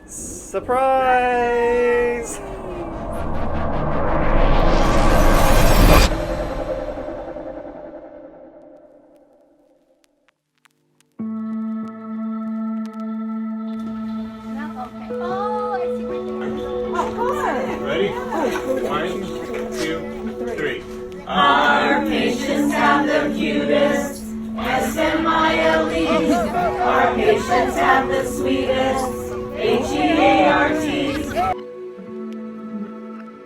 Surprise! Ready? 1, 2, 3. Our patients have the cutest SMILE. Our patients have the sweetest HEARTs.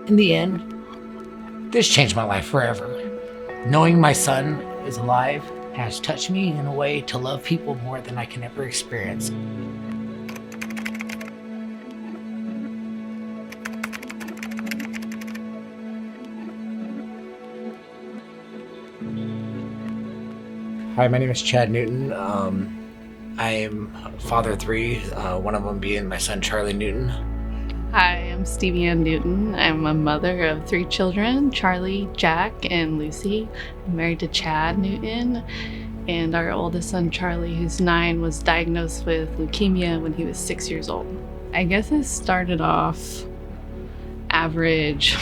In the end, this changed my life forever. Knowing my son is alive has touched me in a way to love people more than I can ever experience. Hi, my name is Chad Newton. I am father of 3, one of them being my son Charley Newton. Hi, I'm Stevie Ann Newton. I'm a mother of 3 children, Charlie, Jack, and Lucy. I'm married to Chad Newton, and our oldest son Charlie, who's 9, was diagnosed with leukemia when he was 6 years old. I guess it started off average.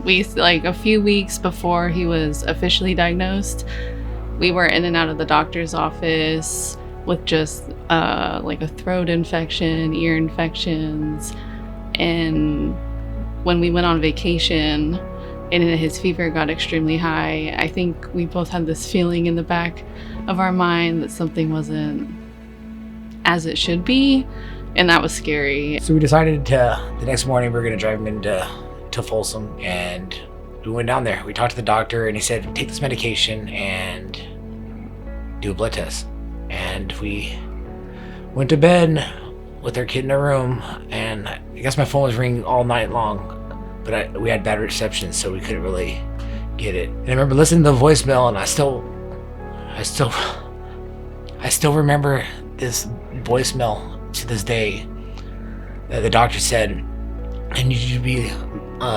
A few weeks before he was officially diagnosed, we were in and out of the doctor's office with just a throat infection, ear infections. And when we went on vacation and his fever got extremely high, I think we both had this feeling in the back of our mind that something wasn't as it should be. And that was scary. So we decided the next morning we were going to drive him into Folsom, and we went down there. We talked to the doctor and he said, take this medication and do a blood test. And we went to bed with our kid in our room, and I guess my phone was ringing all night long, but we had bad reception, so we couldn't really get it. And I remember listening to the voicemail, and I still remember this voicemail to this day. The doctor said, I need you to be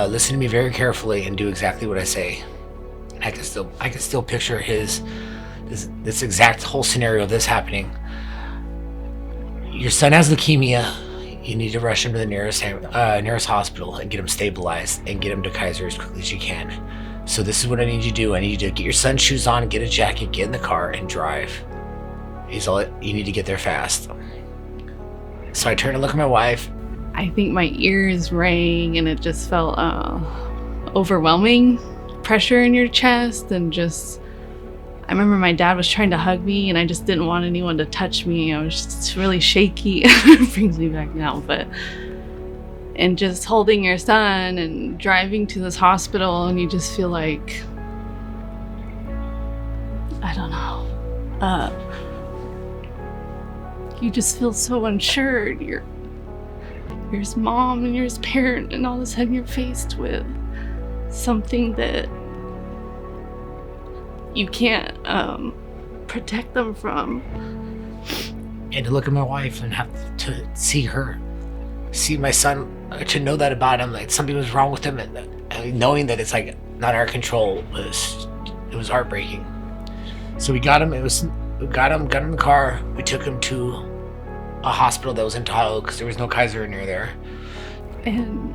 listen to me very carefully and do exactly what I say. And I can still picture this exact whole scenario of this happening. Your son has leukemia. You need to rush him to the nearest hospital and get him stabilized and get him to Kaiser as quickly as you can. So this is what I need you to do. I need you to get your son's shoes on, get a jacket, get in the car, and drive. You need to get there fast. So I turned to look at my wife. I think my ears rang and it just felt overwhelming. Pressure in your chest, and just, I remember my dad was trying to hug me and I just didn't want anyone to touch me. I was just really shaky. It brings me back now, and just holding your son and driving to this hospital, and you just feel like, I don't know, you just feel so unsure. You're his mom and you're his parent, and all of a sudden you're faced with something that you can't protect them from. And to look at my wife and have to see my son, to know that about him, like something was wrong with him, and knowing that it's like not our control, it was heartbreaking. So we got him. Got him in the car. We took him to a hospital that was in Tahoe because there was no Kaiser near there. And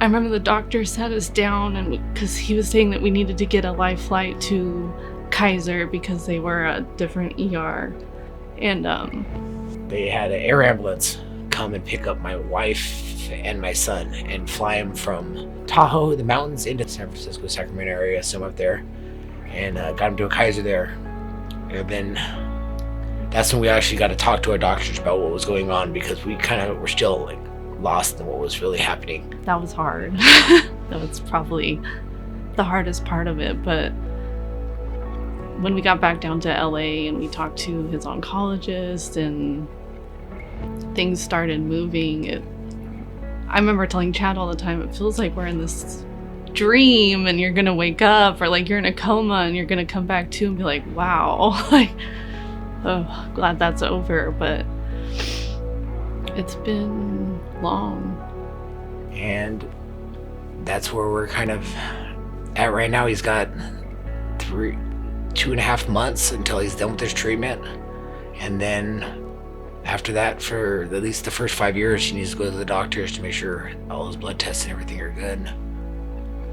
I remember the doctor sat us down, and because he was saying that we needed to get a live flight to Kaiser because they were a different ER. And they had an air ambulance come and pick up my wife and my son and fly him from Tahoe, the mountains, into San Francisco, Sacramento area, somewhere up there, and got him to a Kaiser there. And then that's when we actually got to talk to our doctors about what was going on, because we kind of were still like lost in what was really happening. That was hard. That was probably the hardest part of it. But when we got back down to LA and we talked to his oncologist and things started moving, I remember telling Chad all the time, it feels like we're in this dream and you're gonna wake up, or like you're in a coma and you're gonna come back to and be like, wow, like, oh, glad that's over. But it's been long. And that's where we're kind of at right now. He's got 2.5 months until he's done with his treatment. And then After that, for at least the first 5 years, he needs to go to the doctors to make sure all his blood tests and everything are good.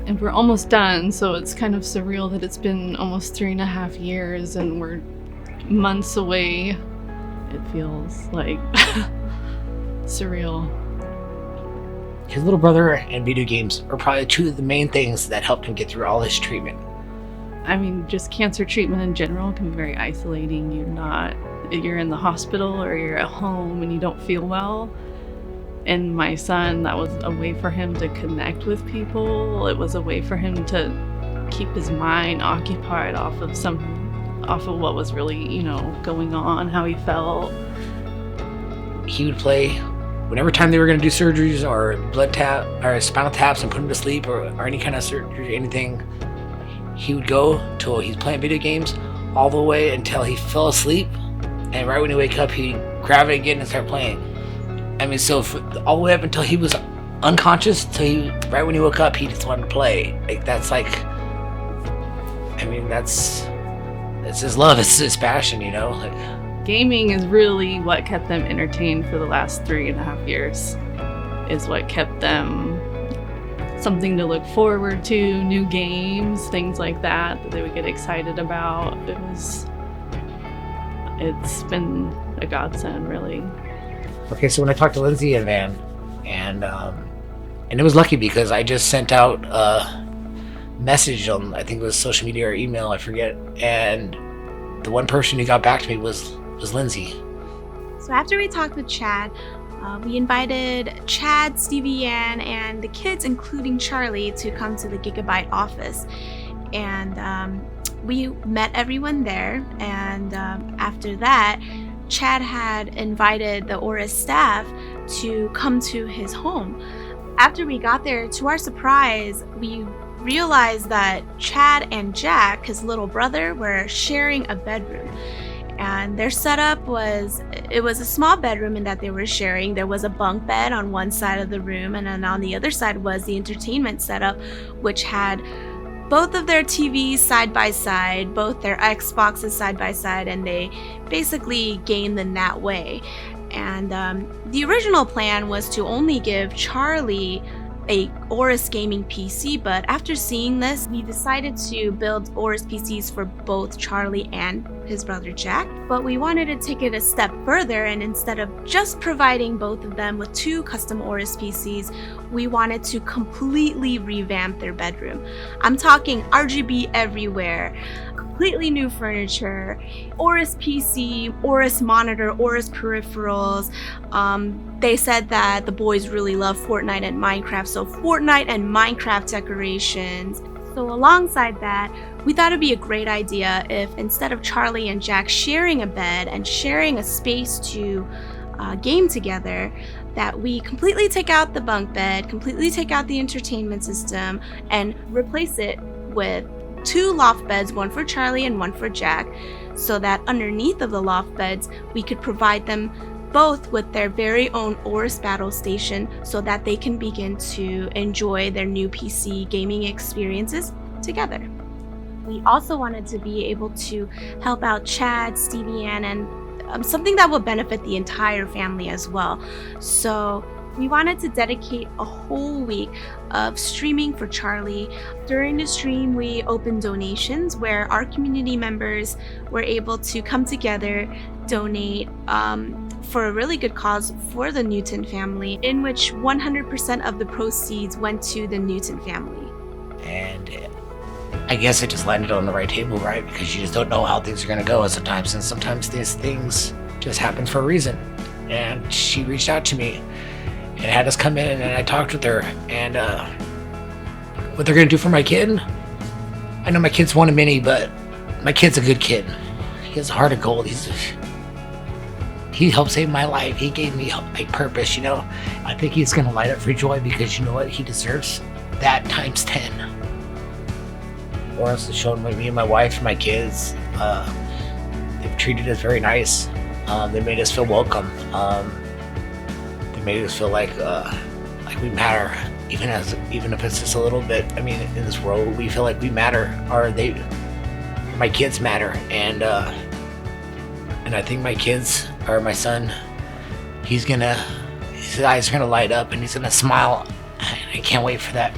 And we're almost done, so it's kind of surreal that it's been almost 3.5 years and we're months away. It feels like surreal. His little brother and video games are probably two of the main things that helped him get through all his treatment. I mean, just cancer treatment in general can be very isolating. You're in the hospital or you're at home and you don't feel well. And my son, that was a way for him to connect with people. It was a way for him to keep his mind occupied off of what was really, going on, how he felt. He would play whenever time they were going to do surgeries or blood tap or spinal taps and put him to sleep or any kind of surgery, anything. He would go till he's playing video games all the way until he fell asleep. And right when he wake up, he'd grab it again and start playing. I mean, so all the way up until he was unconscious, right when he woke up, he just wanted to play. That's his love, it's his passion, Gaming is really what kept them entertained for the last 3.5 years. Is what kept them something to look forward to, new games, things like that they would get excited about. It's been a godsend, really. Okay, so when I talked to Lindsay and Van, and it was lucky because I just sent out a message on, I think it was social media or email, I forget, and the one person who got back to me was Lindsay. So after we talked with Chad, we invited Chad, Stevie Ann, and the kids, including Charley, to come to the Gigabyte office. And we met everyone there, and after that, Chad had invited the AORUS staff to come to his home. After we got there, to our surprise, we realized that Chad and Jack, his little brother, were sharing a bedroom. And their setup was a small bedroom in that they were sharing. There was a bunk bed on one side of the room, and then on the other side was the entertainment setup, which had both of their TVs side by side, both their Xboxes side by side, and they basically gamed in that way. And the original plan was to only give Charley a AORUS gaming PC, but after seeing this, we decided to build AORUS PCs for both Charley and his brother Jack. But we wanted to take it a step further, and instead of just providing both of them with 2 custom AORUS PCs, we wanted to completely revamp their bedroom. I'm talking RGB everywhere, completely new furniture, AORUS PC, AORUS monitor, AORUS peripherals. They said that the boys really love Fortnite and Minecraft, so Fortnite and Minecraft decorations. So alongside that, we thought it'd be a great idea if instead of Charley and Jack sharing a bed and sharing a space to game together, that we completely take out the bunk bed, completely take out the entertainment system, and replace it with 2 loft beds, one for Charley and one for Jack, so that underneath of the loft beds, we could provide them both with their very own AORUS battle station so that they can begin to enjoy their new PC gaming experiences together. We also wanted to be able to help out Chad, Stevie Ann, and something that would benefit the entire family as well. So we wanted to dedicate a whole week of streaming for Charley. During the stream, we opened donations where our community members were able to come together, donate for a really good cause for the Newton family, in which 100% of the proceeds went to the Newton family. And I guess it just landed on the right table, right? Because you just don't know how things are going to go sometimes, and sometimes these things just happen for a reason. And she reached out to me and had us come in, and I talked with her, and what they're going to do for my kid. I know my kid's one of many, but my kid's a good kid. He has a heart of gold. He helped save my life. He gave me a purpose, I think he's going to light up for joy, because you know what? He deserves that times 10. AORUS has shown me and my wife and my kids. They've treated us very nice. They made us feel welcome. They made us feel like we matter, even if it's just a little bit. I mean, in this world, we feel like we matter, my kids matter, and I think my kids, or my son, his eyes are gonna light up and he's gonna smile. I can't wait for that.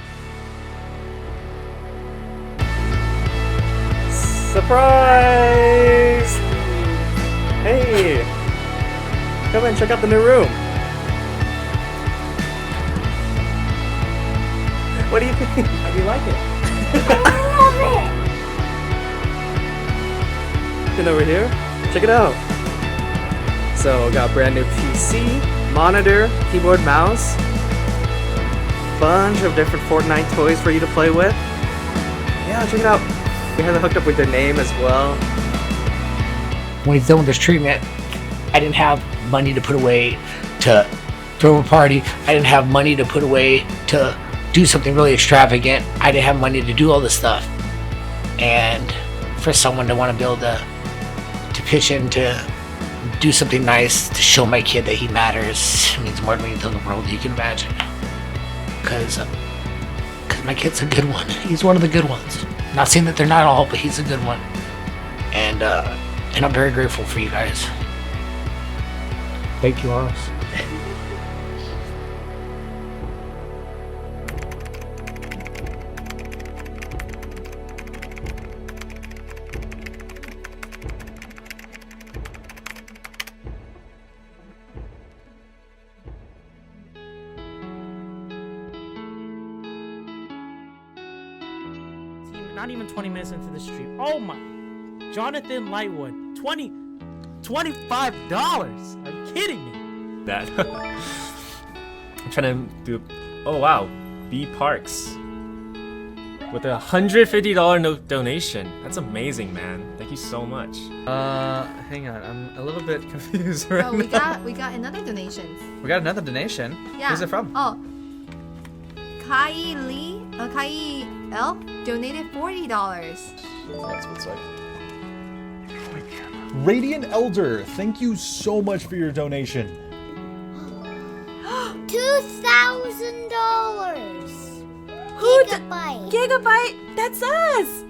Surprise! Hey! Come and check out the new room. What do you think? How do you like it? And over here, check it out. So, got a brand new PC, monitor, keyboard, mouse, bunch of different Fortnite toys for you to play with. Yeah, check it out. We have it hooked up with their name as well. When he's done with this treatment, I didn't have money to put away to throw a party. I didn't have money to put away to do something really extravagant. I didn't have money to do all this stuff. And for someone to want to be able to pitch in to do something nice to show my kid that he matters means more to me than the world you can imagine. Because my kid's a good one. He's one of the good ones. Not saying that they're not all, but he's a good one. And I'm very grateful for you guys. Thank you, AORUS. Not even 20 minutes into the stream. Oh my. Jonathan Lightwood. $25. Are you kidding me? That. I'm trying to do. Oh wow. B Parks. With a $150 donation. That's amazing, man. Thank you so much. Hang on. I'm a little bit confused right now. we got another donation. We got another donation. Yeah. Who's it from? Oh. Kai L donated $40. That's what's like. Radiant Elder, thank you so much for your donation. $2,000. Gigabyte? That's us!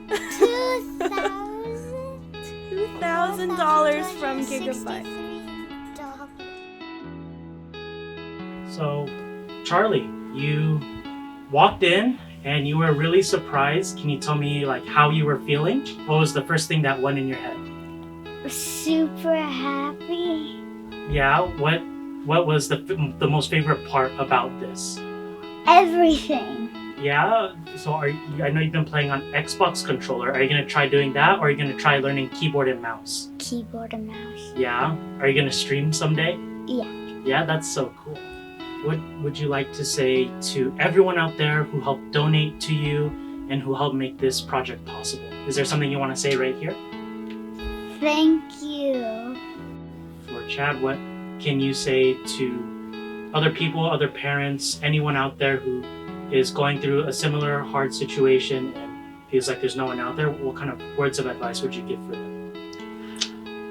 $2,000 from Gigabyte. So, Charlie, you walked in and you were really surprised. Can you tell me like how you were feeling? What was the first thing that went in your head? Super happy. Yeah, what was the most favorite part about this? Everything. Yeah, so I know you've been playing on Xbox controller. Are you gonna try doing that, or are you gonna try learning keyboard and mouse? Keyboard and mouse. Yeah. Are you gonna stream someday? Yeah. Yeah, that's so cool. What would you like to say to everyone out there who helped donate to you and who helped make this project possible? Is there something you want to say right here? Thank you. For Chad, what can you say to other people, other parents, anyone out there who is going through a similar hard situation and feels like there's no one out there? What kind of words of advice would you give for them?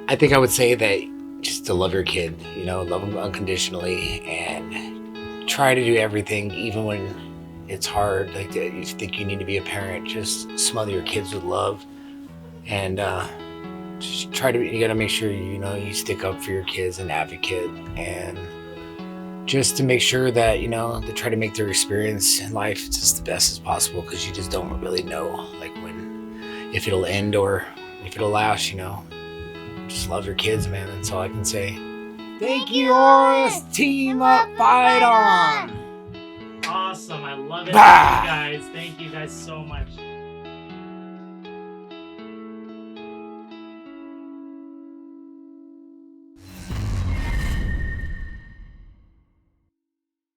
I think I would say that just to love your kid, love them unconditionally and try to do everything, even when it's hard. Like you think you need to be a parent, just smother your kids with love, and just you gotta make sure you stick up for your kids and advocate, and just to make sure that they try to make their experience in life just the best as possible, because you just don't really know if it'll end or if it'll last. Just love your kids, man. That's all I can say. Thank you, AORUS. Team up, fight on. Awesome. I love it. Thank you guys so much.